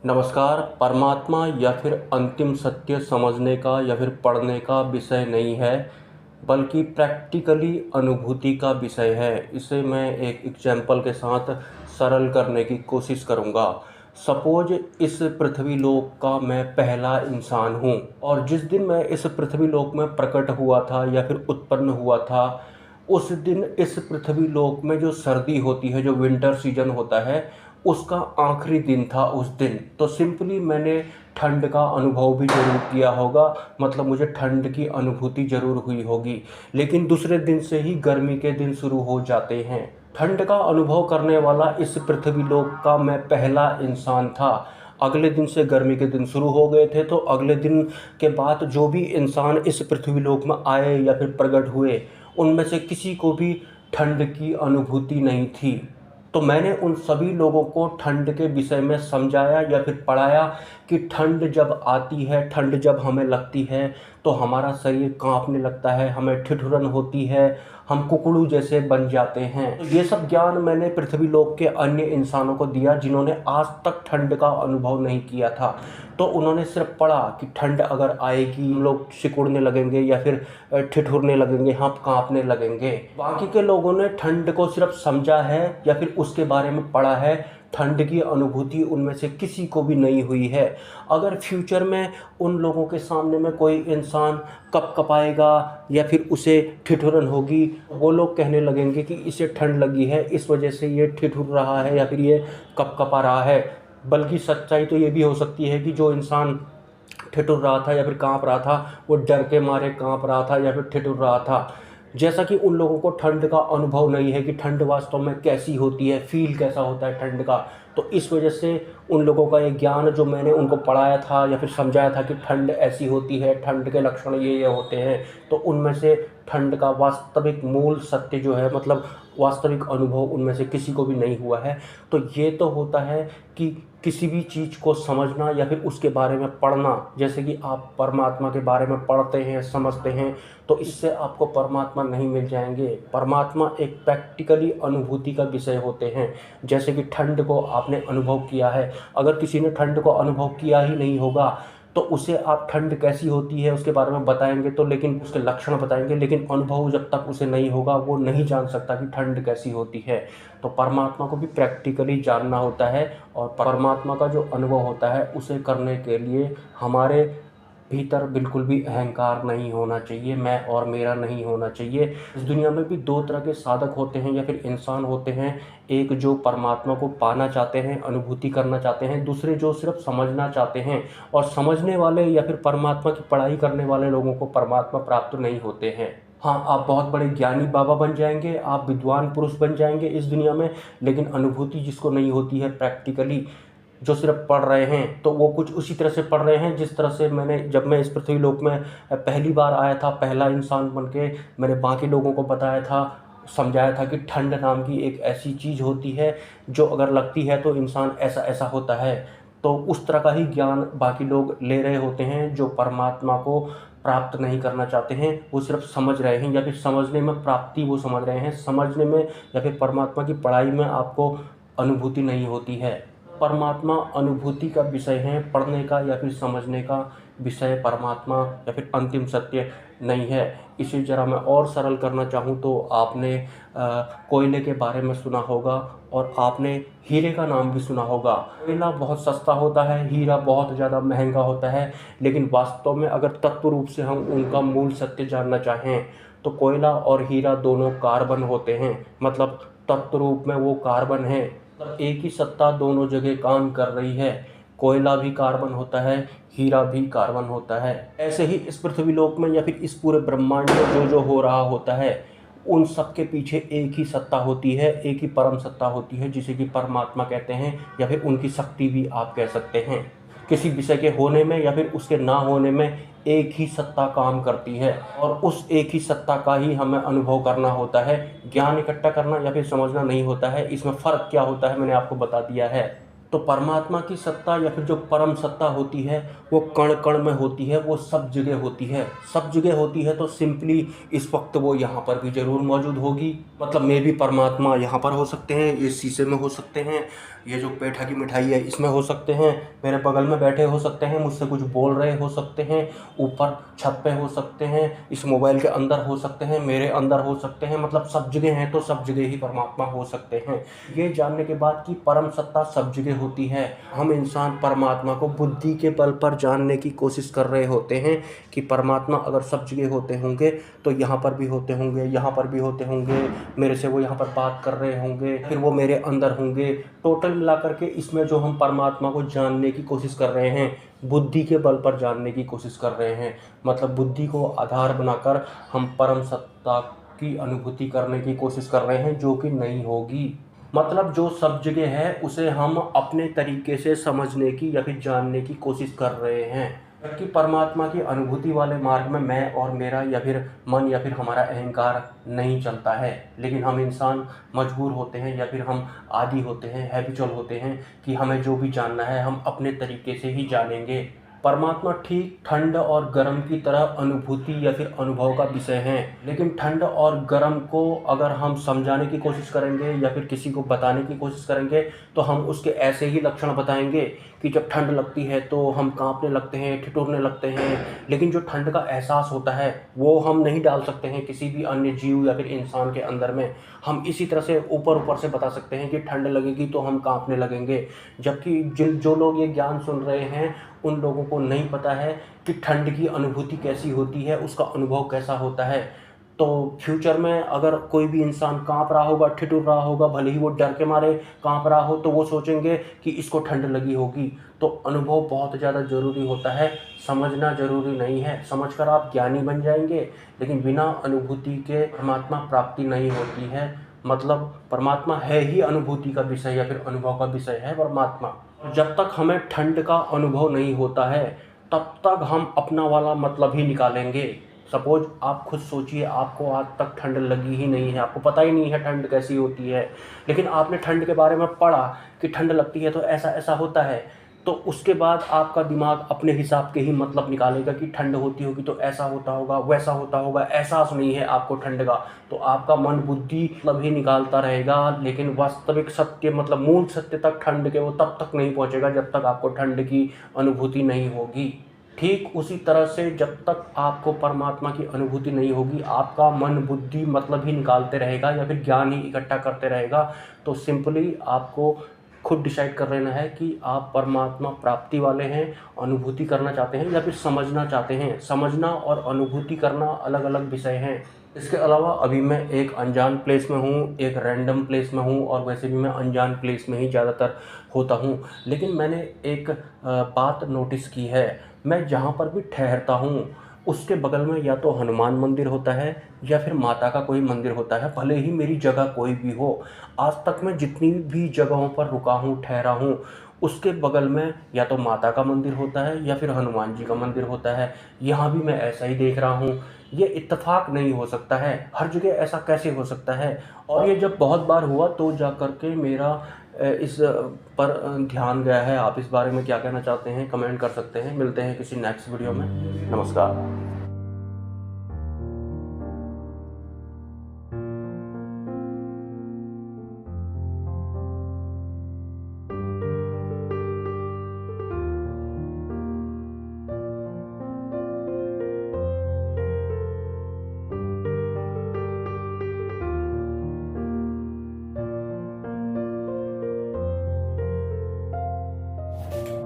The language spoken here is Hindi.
नमस्कार। परमात्मा या फिर अंतिम सत्य समझने का या फिर पढ़ने का विषय नहीं है, बल्कि प्रैक्टिकली अनुभूति का विषय है। इसे मैं एक एग्जाम्पल के साथ सरल करने की कोशिश करूँगा। सपोज इस पृथ्वी लोक का मैं पहला इंसान हूँ, और जिस दिन मैं इस पृथ्वी लोक में प्रकट हुआ था या फिर उत्पन्न हुआ था, उस दिन इस पृथ्वी लोक में जो सर्दी होती है, जो विंटर सीजन होता है, उसका आखिरी दिन था उस दिन। तो सिंपली मैंने ठंड का अनुभव भी ज़रूर किया होगा, मतलब मुझे ठंड की अनुभूति ज़रूर हुई होगी। लेकिन दूसरे दिन से ही गर्मी के दिन शुरू हो जाते हैं। ठंड का अनुभव करने वाला इस पृथ्वी लोक का मैं पहला इंसान था। अगले दिन से गर्मी के दिन शुरू हो गए थे, तो अगले दिन के बाद जो भी इंसान इस पृथ्वी लोक में आए या फिर प्रकट हुए, उनमें से किसी को भी ठंड की अनुभूति नहीं थी। तो मैंने उन सभी लोगों को ठंड के विषय में समझाया या फिर पढ़ाया कि ठंड जब आती है, ठंड जब हमें लगती है, तो हमारा शरीर कांपने लगता है, हमें ठिठुरन होती है, हम कुकड़ू जैसे बन जाते हैं। तो ये सब ज्ञान मैंने पृथ्वी लोक के अन्य इंसानों को दिया जिन्होंने आज तक ठंड का अनुभव नहीं किया था। तो उन्होंने सिर्फ पढ़ा कि ठंड अगर आएगी, हम लोग सिकुड़ने लगेंगे या फिर ठिठुरने लगेंगे, हम कांपने लगेंगे। बाकी के लोगों ने ठंड को सिर्फ समझा है या फिर उसके बारे में पढ़ा है। ठंड की अनुभूति उनमें से किसी को भी नहीं हुई है। अगर फ्यूचर में उन लोगों के सामने में कोई इंसान कपकपाएगा या फिर उसे ठिठुरन होगी, वो लोग कहने लगेंगे कि इसे ठंड लगी है, इस वजह से ये ठिठुर रहा है या फिर ये कपकपा रहा है। बल्कि सच्चाई तो ये भी हो सकती है कि जो इंसान ठिठुर रहा था या फिर कांप रहा था, वो डर के मारे कांप रहा था या फिर ठिठुर रहा था। जैसा कि उन लोगों को ठंड का अनुभव नहीं है कि ठंड वास्तव में कैसी होती है, फील कैसा होता है ठंड का, तो इस वजह से उन लोगों का ये ज्ञान जो मैंने उनको पढ़ाया था या फिर समझाया था कि ठंड ऐसी होती है, ठंड के लक्षण ये होते हैं, तो उनमें से ठंड का वास्तविक मूल सत्य जो है, मतलब वास्तविक अनुभव उनमें से किसी को भी नहीं हुआ है। तो ये तो होता है कि किसी भी चीज़ को समझना या फिर उसके बारे में पढ़ना, जैसे कि आप परमात्मा के बारे में पढ़ते हैं, समझते हैं, तो इससे आपको परमात्मा नहीं मिल जाएंगे। परमात्मा एक प्रैक्टिकली अनुभूति का विषय होते हैं। जैसे कि ठंड को आपने अनुभव किया है, अगर किसी ने ठंड को अनुभव किया ही नहीं होगा, तो उसे आप ठंड कैसी होती है उसके बारे में बताएंगे तो, लेकिन उसके लक्षण बताएंगे, लेकिन अनुभव जब तक उसे नहीं होगा वो नहीं जान सकता कि ठंड कैसी होती है। तो परमात्मा को भी प्रैक्टिकली जानना होता है, और परमात्मा का जो अनुभव होता है उसे करने के लिए हमारे भीतर बिल्कुल भी अहंकार नहीं होना चाहिए, मैं और मेरा नहीं होना चाहिए। इस दुनिया में भी दो तरह के साधक होते हैं या फिर इंसान होते हैं। एक जो परमात्मा को पाना चाहते हैं, अनुभूति करना चाहते हैं, दूसरे जो सिर्फ समझना चाहते हैं। और समझने वाले या फिर परमात्मा की पढ़ाई करने वाले लोगों को परमात्मा प्राप्त नहीं होते हैं। हाँ, आप बहुत बड़े ज्ञानी बाबा बन जाएंगे, आप विद्वान पुरुष बन जाएंगे इस दुनिया में, लेकिन अनुभूति जिसको नहीं होती है प्रैक्टिकली, जो सिर्फ पढ़ रहे हैं, तो वो कुछ उसी तरह से पढ़ रहे हैं जिस तरह से जब मैं इस पृथ्वी लोक में पहली बार आया था, पहला इंसान बन के, मैंने बाकी लोगों को बताया था, समझाया था कि ठंड नाम की एक ऐसी चीज़ होती है जो अगर लगती है तो इंसान ऐसा ऐसा होता है। तो उस तरह का ही ज्ञान बाकी लोग ले रहे होते हैं जो परमात्मा को प्राप्त नहीं करना चाहते हैं, वो सिर्फ समझ रहे हैं या फिर समझने में प्राप्ति वो समझ रहे हैं, समझने में या फिर परमात्मा की पढ़ाई में आपको अनुभूति नहीं होती है। परमात्मा अनुभूति का विषय है, पढ़ने का या फिर समझने का विषय परमात्मा या फिर अंतिम सत्य नहीं है। इसे ज़रा मैं और सरल करना चाहूँ तो आपने कोयले के बारे में सुना होगा, और आपने हीरे का नाम भी सुना होगा। कोयला बहुत सस्ता होता है, हीरा बहुत ज़्यादा महंगा होता है, लेकिन वास्तव में अगर तत्व रूप से हम उनका मूल सत्य जानना चाहें, तो कोयला और हीरा दोनों कार्बन होते हैं, मतलब तत्व रूप में वो कार्बन है। एक ही सत्ता दोनों जगह काम कर रही है। कोयला भी कार्बन होता है, हीरा भी कार्बन होता है। ऐसे ही इस पृथ्वी लोक में या फिर इस पूरे ब्रह्मांड में जो जो हो रहा होता है, उन सब के पीछे एक ही सत्ता होती है, एक ही परम सत्ता होती है, जिसे कि परमात्मा कहते हैं या फिर उनकी शक्ति भी आप कह सकते हैं। किसी विषय के होने में या फिर उसके ना होने में एक ही सत्ता काम करती है, और उस एक ही सत्ता का ही हमें अनुभव करना होता है। ज्ञान इकट्ठा करना या फिर समझना नहीं होता है। इसमें फ़र्क क्या होता है मैंने आपको बता दिया है। तो परमात्मा की सत्ता या फिर जो परम सत्ता होती है वो कण कण में होती है, वो सब जगह होती है। सब जगह होती है तो सिंपली इस वक्त वो यहाँ पर भी ज़रूर मौजूद होगी। मतलब मैं भी परमात्मा यहाँ पर हो सकते हैं, ये शीशे में हो सकते हैं, ये जो पेठा की मिठाई है इसमें हो सकते हैं, मेरे बगल में बैठे हो सकते हैं, मुझसे कुछ बोल रहे हो सकते हैं, ऊपर छत पे हो सकते हैं, इस मोबाइल के अंदर हो सकते हैं, मेरे अंदर हो सकते हैं। मतलब सब जगह हैं तो सब जगह ही परमात्मा हो सकते हैं। ये जानने के बाद कि परम सत्ता सब जगह होती है, हम इंसान परमात्मा को बुद्धि के बल पर जानने की कोशिश कर रहे होते हैं कि परमात्मा अगर सब जगह होते होंगे तो यहाँ पर भी होते होंगे, यहाँ पर भी होते होंगे, मेरे से वो यहाँ पर बात कर रहे होंगे, फिर वो मेरे अंदर होंगे। टोटल मिलाकर के इसमें जो हम परमात्मा को जानने की कोशिश कर रहे हैं, बुद्धि के बल पर जानने की कोशिश कर रहे हैं, मतलब बुद्धि को आधार बनाकर हम परम सत्ता की अनुभूति करने की कोशिश कर रहे हैं, जो कि नहीं होगी। मतलब जो सब जगह है उसे हम अपने तरीके से समझने की या फिर जानने की कोशिश कर रहे हैं, जबकि परमात्मा की अनुभूति वाले मार्ग में मैं और मेरा या फिर मन या फिर हमारा अहंकार नहीं चलता है। लेकिन हम इंसान मजबूर होते हैं या फिर हम आदी होते हैं, हैबिचुअल होते हैं कि हमें जो भी जानना है हम अपने तरीके से ही जानेंगे। परमात्मा ठीक ठंड और गर्म की तरह अनुभूति या फिर अनुभव का विषय है, लेकिन ठंड और गर्म को अगर हम समझाने की कोशिश करेंगे या फिर किसी को बताने की कोशिश करेंगे तो हम उसके ऐसे ही लक्षण बताएंगे कि जब ठंड लगती है तो हम कांपने लगते हैं, ठिठुरने लगते हैं। लेकिन जो ठंड का एहसास होता है वो हम नहीं डाल सकते हैं किसी भी अन्य जीव या फिर इंसान के अंदर में। हम इसी तरह से ऊपर ऊपर से बता सकते हैं कि ठंड लगेगी तो हम कांपने लगेंगे, जबकि जो लोग ये ज्ञान सुन रहे हैं उन लोगों को नहीं पता है कि ठंड की अनुभूति कैसी होती है, उसका अनुभव कैसा होता है। तो फ्यूचर में अगर कोई भी इंसान कांप रहा होगा, ठिठुर रहा होगा, भले ही वो डर के मारे कांप रहा हो, तो वो सोचेंगे कि इसको ठंड लगी होगी। तो अनुभव बहुत ज़्यादा ज़रूरी होता है, समझना ज़रूरी नहीं है। समझकर आप ज्ञानी बन जाएंगे, लेकिन बिना अनुभूति के परमात्मा प्राप्ति नहीं होती है। मतलब परमात्मा है ही अनुभूति का विषय या फिर अनुभव का विषय है परमात्मा। जब तक हमें ठंड का अनुभव नहीं होता है तब तक हम अपना वाला मतलब ही निकालेंगे। सपोज आप खुद सोचिए, आपको आज तक ठंड लगी ही नहीं है, आपको पता ही नहीं है ठंड कैसी होती है, लेकिन आपने ठंड के बारे में पढ़ा कि ठंड लगती है तो ऐसा ऐसा होता है। तो उसके बाद आपका दिमाग अपने हिसाब के ही मतलब निकालेगा कि ठंड होती होगी तो ऐसा होता होगा, वैसा होता होगा। एहसास नहीं है आपको ठंड का, तो आपका मन बुद्धि मतलब ही निकालता रहेगा, लेकिन वास्तविक सत्य मतलब मूल सत्य तक ठंड के वो तब तक नहीं पहुंचेगा जब तक आपको ठंड की अनुभूति नहीं होगी। ठीक उसी तरह से जब तक आपको परमात्मा की अनुभूति नहीं होगी, आपका मन बुद्धि मतलब ही निकालते रहेगा या फिर ज्ञान ही इकट्ठा करते रहेगा। तो सिंपली आपको खुद डिसाइड कर लेना है कि आप परमात्मा प्राप्ति वाले हैं, अनुभूति करना चाहते हैं या फिर समझना चाहते हैं। समझना और अनुभूति करना अलग अलग विषय हैं। इसके अलावा अभी मैं एक अनजान प्लेस में हूँ, एक रैंडम प्लेस में हूँ, और वैसे भी मैं अनजान प्लेस में ही ज़्यादातर होता हूँ। लेकिन मैंने एक बात नोटिस की है, मैं जहाँ पर भी ठहरता हूँ उसके बगल में या तो हनुमान मंदिर होता है या फिर माता का कोई मंदिर होता है, भले ही मेरी जगह कोई भी हो। आज तक मैं जितनी भी जगहों पर रुका हूँ, ठहरा हूँ, उसके बगल में या तो माता का मंदिर होता है या फिर हनुमान जी का मंदिर होता है। यहाँ भी मैं ऐसा ही देख रहा हूँ। ये इत्तेफाक नहीं हो सकता है, हर जगह ऐसा कैसे हो सकता है? और ये जब बहुत बार हुआ तो जा कर के मेरा इस पर ध्यान गया है। आप इस बारे में क्या कहना चाहते हैं कमेंट कर सकते हैं। मिलते हैं किसी नेक्स्ट वीडियो में। नमस्कार।